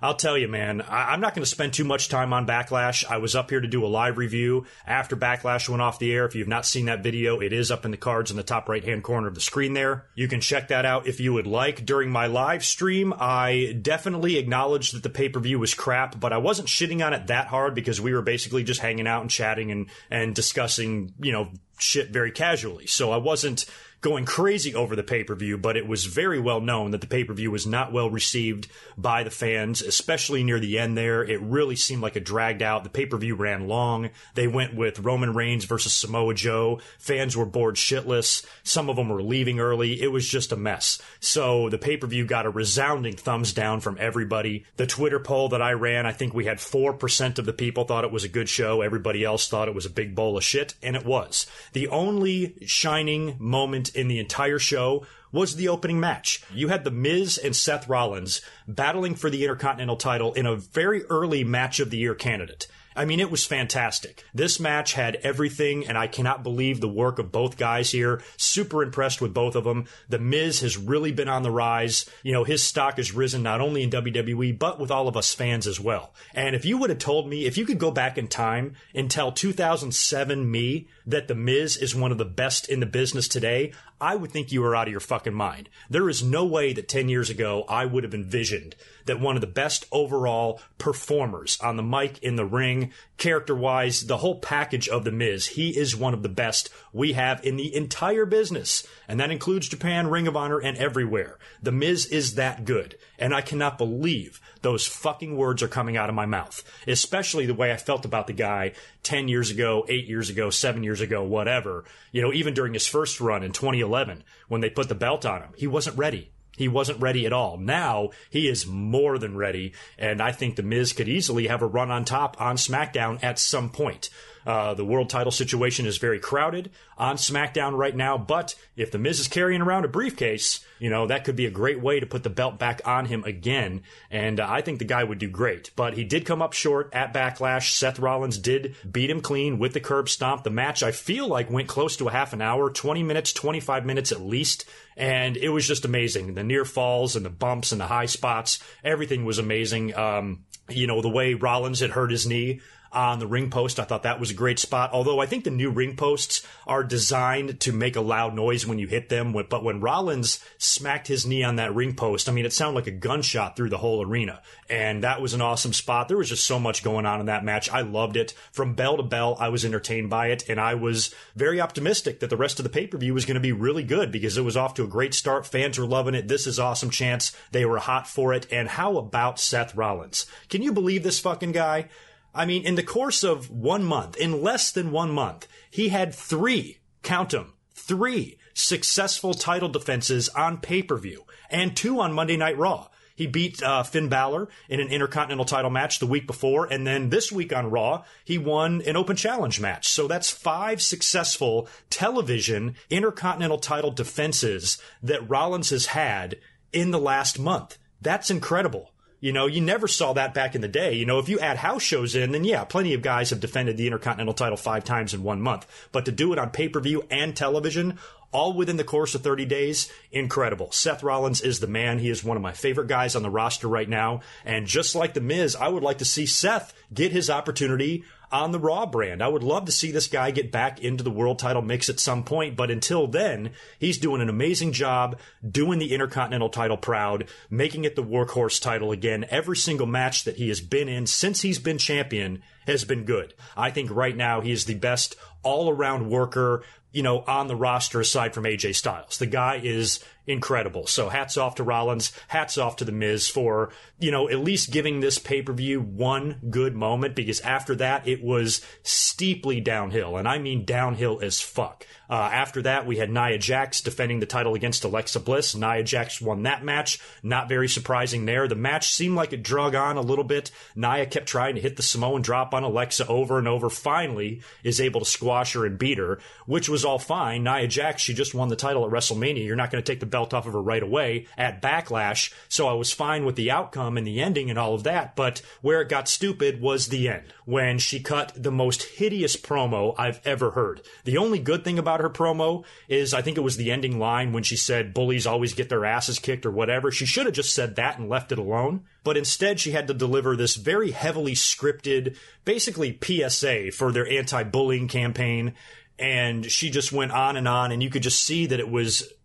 I'll tell you, man, I'm not going to spend too much time on Backlash. I was up here to do a live review after Backlash went off the air. If you've not seen that video, it is up in the cards in the top right-hand corner of the screen there. You can check that out if you would like. During my live stream, I definitely acknowledged that the pay-per-view was crap, but I wasn't shitting on it that hard because we were basically just hanging out and chatting and discussing, shit very casually. So I wasn't going crazy over the pay-per-view, but it was very well known that the pay-per-view was not well received by the fans, especially near the end there. It really seemed like it dragged out. The pay-per-view ran long. They went with Roman Reigns versus Samoa Joe. Fans were bored shitless. Some of them were leaving early. It was just a mess. So the pay-per-view got a resounding thumbs down from everybody. The Twitter poll that I ran, I think we had 4% of the people thought it was a good show. Everybody else thought it was a big bowl of shit, and it was. The only shining moment in the entire show was the opening match. You had The Miz and Seth Rollins battling for the Intercontinental title in a very early match of the year candidate. I mean, it was fantastic. This match had everything, and I cannot believe the work of both guys here. Super impressed with both of them. The Miz has really been on the rise. His stock has risen not only in WWE, but with all of us fans as well. And if you would have told me, if you could go back in time and tell 2007 me that The Miz is one of the best in the business today, I would think you were out of your fucking mind. There is no way that 10 years ago I would have envisioned that one of the best overall performers on the mic, in the ring, character-wise, the whole package of The Miz, he is one of the best we have in the entire business. And that includes Japan, Ring of Honor, and everywhere. The Miz is that good. And I cannot believe those fucking words are coming out of my mouth. Especially the way I felt about the guy 10 years ago, 8 years ago, 7 years ago, whatever. Even during his first run in 2011, when they put the belt on him, he wasn't ready. He wasn't ready at all. Now, he is more than ready, and I think The Miz could easily have a run on top on SmackDown at some point. The world title situation is very crowded on SmackDown right now, but if The Miz is carrying around a briefcase, that could be a great way to put the belt back on him again, and I think the guy would do great. But he did come up short at Backlash. Seth Rollins did beat him clean with the curb stomp. The match, I feel like, went close to a half an hour, 20 minutes, 25 minutes at least, and it was just amazing. The near falls and the bumps and the high spots, everything was amazing. The way Rollins had hurt his knee on the ring post, I thought that was a great spot. Although I think the new ring posts are designed to make a loud noise when you hit them. But when Rollins smacked his knee on that ring post, I mean, it sounded like a gunshot through the whole arena. And that was an awesome spot. There was just so much going on in that match. I loved it. From bell to bell, I was entertained by it. And I was very optimistic that the rest of the pay-per-view was going to be really good because it was off to a great start. Fans were loving it. This is awesome chants. They were hot for it. And how about Seth Rollins? Can you believe this fucking guy? I mean, in the course of 1 month, in less than 1 month, he had 3 successful title defenses on pay-per-view and 2 on Monday Night Raw. He beat Finn Balor in an Intercontinental title match the week before, and then this week on Raw, he won an Open Challenge match. So that's 5 successful television Intercontinental title defenses that Rollins has had in the last month. That's incredible. You never saw that back in the day. If you add house shows in, then yeah, plenty of guys have defended the Intercontinental title 5 times in 1 month. But to do it on pay-per-view and television, all within the course of 30 days, incredible. Seth Rollins is the man. He is one of my favorite guys on the roster right now. And just like The Miz, I would like to see Seth get his opportunity on the Raw brand. I would love to see this guy get back into the world title mix at some point, but until then, he's doing an amazing job doing the Intercontinental title proud, making it the workhorse title again. Every single match that he has been in since he's been champion has been good. I think right now he is the best all-around worker, on the roster aside from AJ Styles. The guy is incredible. So hats off to Rollins, hats off to The Miz for, at least giving this pay-per-view one good moment, because after that, it was steeply downhill, and I mean downhill as fuck. After that, we had Nia Jax defending the title against Alexa Bliss. Nia Jax won that match. Not very surprising there. The match seemed like it drug on a little bit. Nia kept trying to hit the Samoan drop on Alexa over and over. Finally is able to squash her and beat her, which was all fine. Nia Jax, she just won the title at WrestleMania. You're not going to take the belt felt off of her right away at Backlash, so I was fine with the outcome and the ending and all of that, but where it got stupid was the end, when she cut the most hideous promo I've ever heard. The only good thing about her promo is I think it was the ending line when she said bullies always get their asses kicked or whatever. She should have just said that and left it alone, but instead she had to deliver this very heavily scripted, basically PSA for their anti-bullying campaign. And she just went on, and you could just see that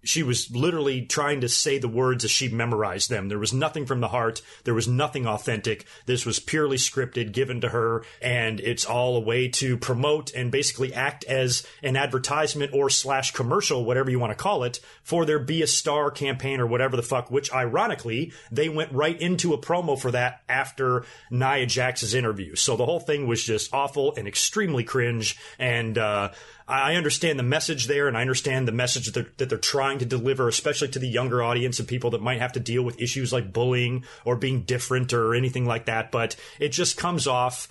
she was literally trying to say the words as she memorized them. There was nothing from the heart. There was nothing authentic. This was purely scripted, given to her, and it's all a way to promote and basically act as an advertisement or / commercial, whatever you want to call it, for their Be a Star campaign or whatever the fuck, which ironically, they went right into a promo for that after Nia Jax's interview. So the whole thing was just awful and extremely cringe, and I understand the message there, and I understand the message that they're trying to deliver, especially to the younger audience and people that might have to deal with issues like bullying or being different or anything like that. But it just comes off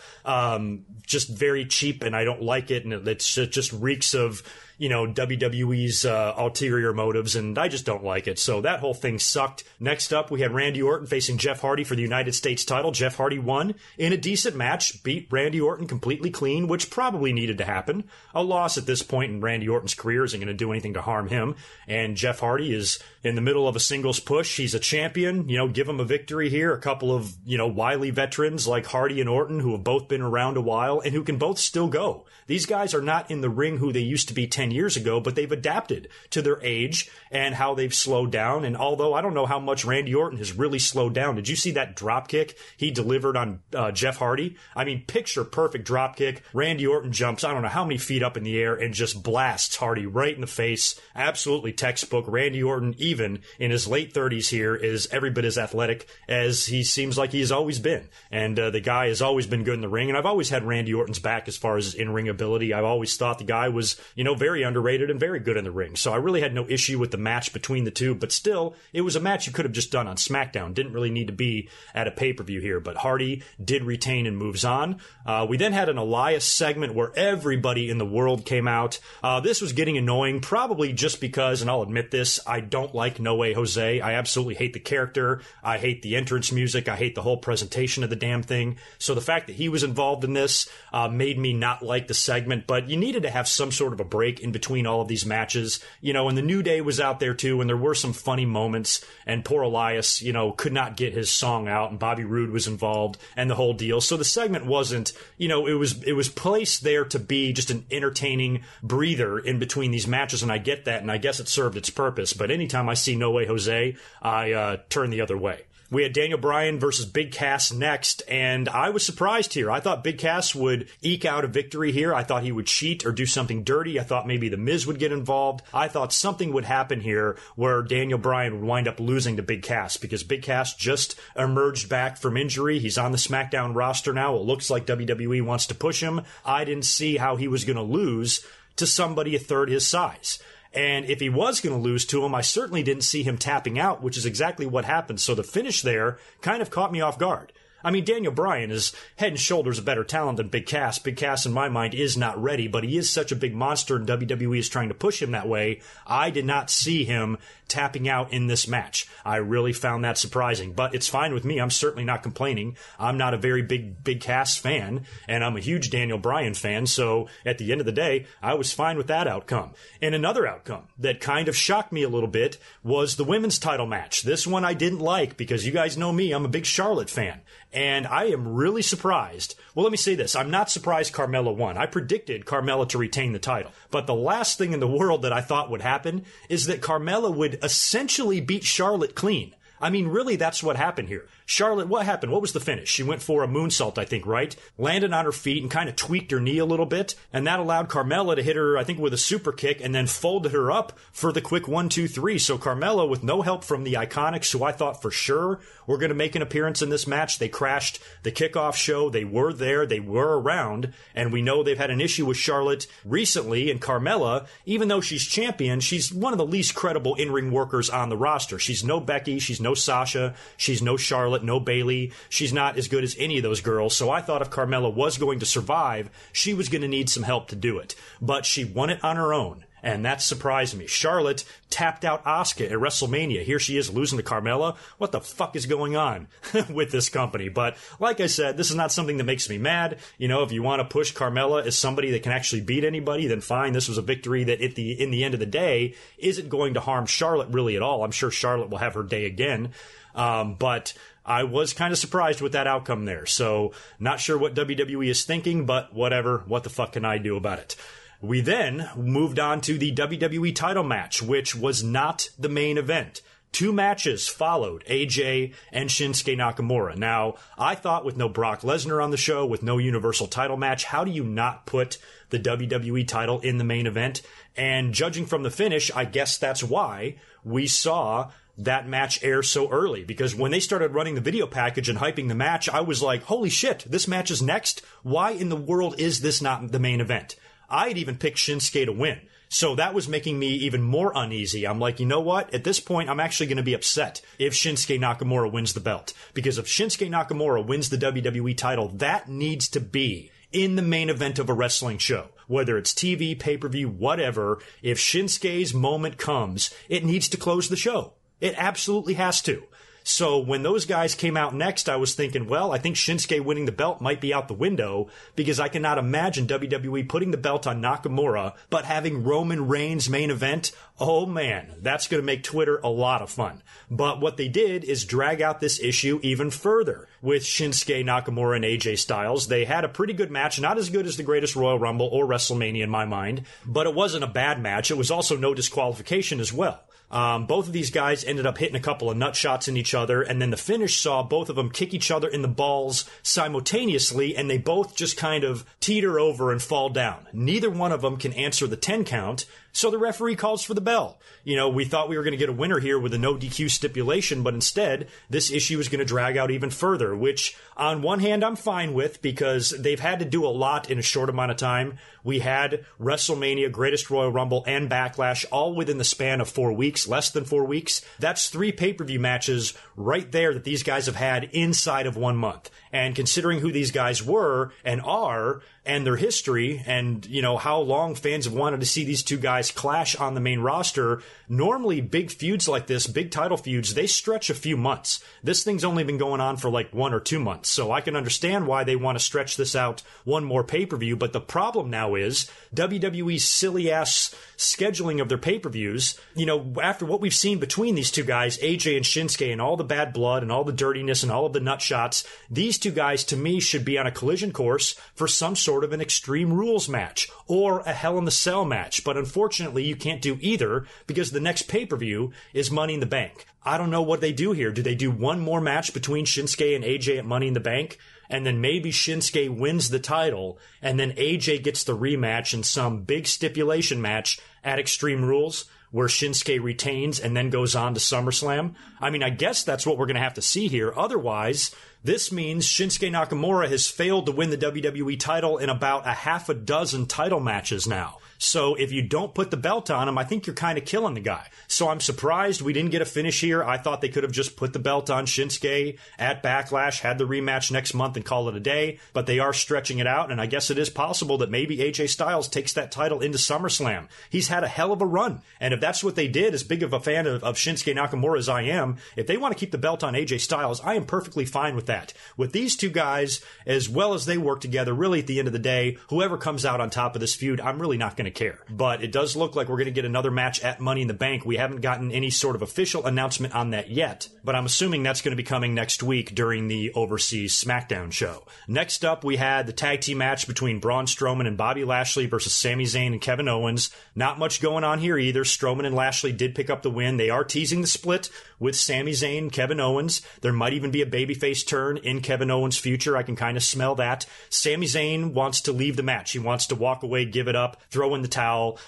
just very cheap, and I don't like it. And it just reeks of, WWE's ulterior motives, and I just don't like it. So that whole thing sucked. Next up, we had Randy Orton facing Jeff Hardy for the United States title. Jeff Hardy won in a decent match, beat Randy Orton completely clean, which probably needed to happen. A loss at this point in Randy Orton's career isn't going to do anything to harm him, and Jeff Hardy is in the middle of a singles push. He's a champion. Give him a victory here. A couple of, wily veterans like Hardy and Orton who have both been around a while and who can both still go. These guys are not in the ring who they used to be 10 years ago, but they've adapted to their age and how they've slowed down. And although I don't know how much Randy Orton has really slowed down, did you see that drop kick he delivered on Jeff Hardy? I mean, picture perfect drop kick. Randy Orton jumps, I don't know how many feet up in the air, and just blasts Hardy right in the face. Absolutely textbook. Randy Orton, even in his late 30s here, is every bit as athletic as he seems like he's always been. And the guy has always been good in the ring. And I've always had Randy Orton's back as far as his in-ring ability. I've always thought the guy was, very underrated and very good in the ring. So I really had no issue with the match between the two, but still, it was a match you could have just done on SmackDown. Didn't really need to be at a pay-per-view here, but Hardy did retain and moves on. We then had an Elias segment where everybody in the world came out. This was getting annoying, probably just because, and I'll admit this, I don't like No Way Jose. I absolutely hate the character. I hate the entrance music. I hate the whole presentation of the damn thing. So the fact that he was involved in this made me not like the segment, but you needed to have some sort of a break in between all of these matches, and the New Day was out there too, and there were some funny moments, and poor Elias, could not get his song out, and Bobby Roode was involved, and the whole deal. So the segment wasn't, it was placed there to be just an entertaining breather in between these matches, and I get that, and I guess it served its purpose, but anytime I see No Way Jose, I turn the other way. We had Daniel Bryan versus Big Cass next, and I was surprised here. I thought Big Cass would eke out a victory here. I thought he would cheat or do something dirty. I thought maybe The Miz would get involved. I thought something would happen here where Daniel Bryan would wind up losing to Big Cass, because Big Cass just emerged back from injury. He's on the SmackDown roster now. It looks like WWE wants to push him. I didn't see how he was going to lose to somebody a third his size. And if he was going to lose to him, I certainly didn't see him tapping out, which is exactly what happened. So the finish there kind of caught me off guard. I mean, Daniel Bryan is head and shoulders a better talent than Big Cass. Big Cass, in my mind, is not ready, but he is such a big monster, and WWE is trying to push him that way. I did not see him tapping out in this match. I really found that surprising, but it's fine with me. I'm certainly not complaining. I'm not a very big Cass fan, and I'm a huge Daniel Bryan fan, so at the end of the day, I was fine with that outcome. And another outcome that kind of shocked me a little bit was the women's title match. This one I didn't like, because you guys know me, I'm a big Charlotte fan. And I am really surprised. Well, let me say this. I'm not surprised Carmella won. I predicted Carmella to retain the title. But the last thing in the world that I thought would happen is that Carmella would essentially beat Charlotte clean. I mean, really, that's what happened here. Charlotte, what happened? What was the finish? She went for a moonsault, I think, right? Landed on her feet and kind of tweaked her knee a little bit. And that allowed Carmella to hit her, I think, with a super kick, and then folded her up for the quick 1, 2, 3. So Carmella, with no help from the Iconics, who I thought for sure were going to make an appearance in this match. They crashed the kickoff show. They were there. They were around. And we know they've had an issue with Charlotte recently. And Carmella, even though she's champion, she's one of the least credible in-ring workers on the roster. She's no Becky. She's no Sasha. She's no Charlotte. No Bayley. She's not as good as any of those girls. So I thought if Carmella was going to survive, she was going to need some help to do it. But she won it on her own. and that surprised me. Charlotte tapped out Asuka at WrestleMania. Here she is losing to Carmella. What the fuck is going on with this company? But like I said, this is not something that makes me mad. You know, if you want to push Carmella as somebody that can actually beat anybody, then fine. This was a victory that in the end of the day isn't going to harm Charlotte really at all. I'm sure Charlotte will have her day again. But I was kind of surprised with that outcome there. So not sure what WWE is thinking, but whatever. What the fuck can I do about it? We then moved on to the WWE title match, which was not the main event. 2 matches followed, AJ and Shinsuke Nakamura. Now, I thought with no Brock Lesnar on the show, with no Universal title match, how do you not put the WWE title in the main event? And judging from the finish, I guess that's why we saw that match air so early, because when they started running the video package and hyping the match, I was like, holy shit, this match is next? Why in the world is this not the main event? I'd even picked Shinsuke to win. So that was making me even more uneasy. I'm like, you know what? At this point, I'm actually going to be upset if Shinsuke Nakamura wins the belt. Because if Shinsuke Nakamura wins the WWE title, that needs to be in the main event of a wrestling show. Whether it's TV, pay-per-view, whatever, if Shinsuke's moment comes, it needs to close the show. It absolutely has to. So when those guys came out next, I was thinking, well, I think Shinsuke winning the belt might be out the window, because I cannot imagine WWE putting the belt on Nakamura, but having Roman Reigns main event. Oh man, that's going to make Twitter a lot of fun. But what they did is drag out this issue even further with Shinsuke Nakamura and AJ Styles. They had a pretty good match, not as good as the Greatest Royal Rumble or WrestleMania in my mind, but it wasn't a bad match. It was also no disqualification as well. Both of these guys ended up hitting a couple of nut shots in each other, and then the finish saw both of them kick each other in the balls simultaneously, and they both just kind of teeter over and fall down. Neither one of them can answer the 10 count, so the referee calls for the bell. You know, we thought we were going to get a winner here with a no DQ stipulation, but instead, this issue is going to drag out even further, which on one hand I'm fine with, because they've had to do a lot in a short amount of time. We had WrestleMania, Greatest Royal Rumble, and Backlash all within the span of 4 weeks, less than 4 weeks. That's 3 pay-per-view matches right there that these guys have had inside of 1 month. And considering who these guys were and are, and their history, and, you know, how long fans have wanted to see these two guys clash on the main roster, normally big feuds like this, big title feuds, they stretch a few months. This thing's only been going on for like 1 or 2 months, so I can understand why they want to stretch this out one more pay-per-view, but the problem now is WWE's silly-ass scheduling of their pay-per-views. You know, after what we've seen between these two guys, AJ and Shinsuke, and all the bad blood and all the dirtiness and all of the nut shots, these two guys, to me, should be on a collision course for some sort of an Extreme Rules match or a Hell in the Cell match. But unfortunately, you can't do either, because the next pay-per-view is Money in the Bank. I don't know what they do here. Do they do one more match between Shinsuke and AJ at Money in the Bank? And then maybe Shinsuke wins the title, and then AJ gets the rematch in some big stipulation match at Extreme Rules, where Shinsuke retains and then goes on to SummerSlam? I mean, I guess that's what we're going to have to see here. Otherwise, this means Shinsuke Nakamura has failed to win the WWE title in about a half a dozen title matches now. So if you don't put the belt on him, I think you're kind of killing the guy. So I'm surprised we didn't get a finish here. I thought they could have just put the belt on Shinsuke at Backlash, had the rematch next month, and call it a day. But they are stretching it out, and I guess it is possible that maybe AJ Styles takes that title into SummerSlam. He's had a hell of a run. And if that's what they did, as big of a fan of Shinsuke Nakamura as I am, if they want to keep the belt on AJ Styles, I am perfectly fine with that. With these two guys, as well as they work together, really at the end of the day, whoever comes out on top of this feud, I'm really not going to care. But it does look like we're going to get another match at Money in the Bank. We haven't gotten any sort of official announcement on that yet, but I'm assuming that's going to be coming next week during the Overseas SmackDown show. Next up, we had the tag team match between Braun Strowman and Bobby Lashley versus Sami Zayn and Kevin Owens. Not much going on here either. Strowman and Lashley did pick up the win. They are teasing the split with Sami Zayn and Kevin Owens. There might even be a babyface turn in Kevin Owens' future. I can kind of smell that. Sami Zayn wants to leave the match. He wants to walk away, give it up, throw in the towel.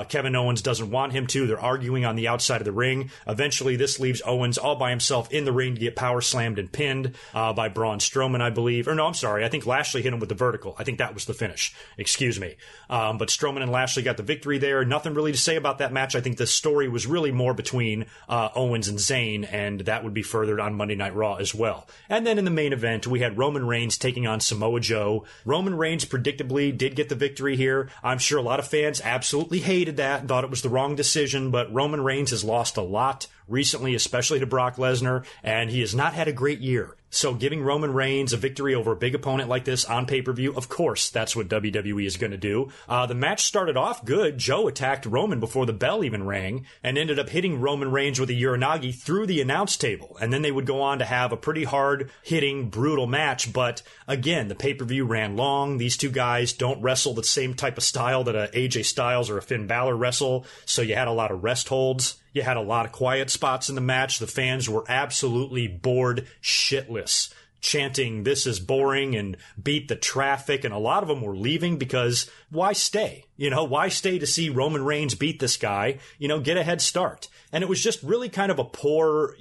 Kevin Owens doesn't want him to. They're arguing on the outside of the ring. Eventually, this leaves Owens all by himself in the ring to get power slammed and pinned by Braun Strowman, I believe. Or no, I'm sorry. I think Lashley hit him with the vertical. I think that was the finish. Excuse me. But Strowman and Lashley got the victory there. Nothing really to say about that match. I think the story was really more between Owens and Zayn, and that would be furthered on Monday Night Raw as well. And then in the main event, we had Roman Reigns taking on Samoa Joe. Roman Reigns predictably did get the victory here. I'm sure a lot of fans fans absolutely hated that and thought it was the wrong decision, but Roman Reigns has lost a lot recently, especially to Brock Lesnar, and he has not had a great year. So giving Roman Reigns a victory over a big opponent like this on pay-per-view, of course, that's what WWE is going to do. The match started off good. Joe attacked Roman before the bell even rang and ended up hitting Roman Reigns with a Uranagi through the announce table. And then they would go on to have a pretty hard-hitting, brutal match. But again, the pay-per-view ran long. These two guys don't wrestle the same type of style that a AJ Styles or a Finn Balor wrestle. So you had a lot of rest holds. You had a lot of quiet spots in the match. The fans were absolutely bored shitless, chanting, "This is boring," and "Beat the traffic." And a lot of them were leaving because why stay? Why stay to see Roman Reigns beat this guy? Get a head start. And it was just really kind of a poor,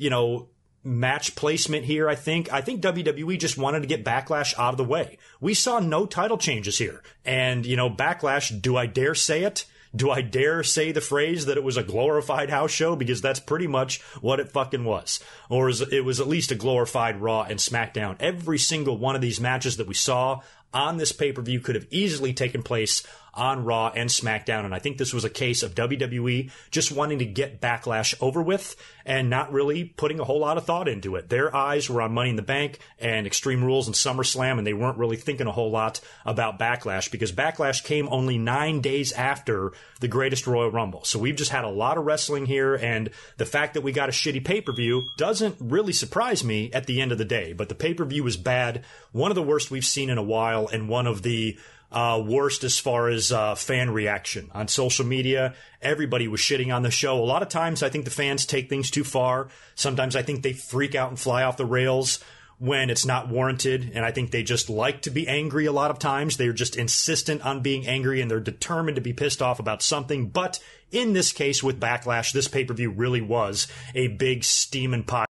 match placement here, I think. I think WWE just wanted to get Backlash out of the way. We saw no title changes here. And, Backlash, do I dare say it? Do I dare say the phrase that it was a glorified house show? Because that's pretty much what it fucking was. Or it was at least a glorified Raw and SmackDown. Every single one of these matches that we saw on this pay-per-view could have easily taken place on Raw and SmackDown. And I think this was a case of WWE just wanting to get Backlash over with and not really putting a whole lot of thought into it. Their eyes were on Money in the Bank and Extreme Rules and SummerSlam, and they weren't really thinking a whole lot about Backlash because Backlash came only 9 days after the Greatest Royal Rumble. So we've just had a lot of wrestling here, and the fact that we got a shitty pay-per-view doesn't really surprise me at the end of the day. But the pay-per-view was bad, one of the worst we've seen in a while, and one of the worst as far as fan reaction. On social media, everybody was shitting on the show. A lot of times I think the fans take things too far. Sometimes I think they freak out and fly off the rails when it's not warranted, and I think they just like to be angry a lot of times. They're just insistent on being angry, and they're determined to be pissed off about something. But in this case with Backlash, this pay-per-view really was a big steaming pile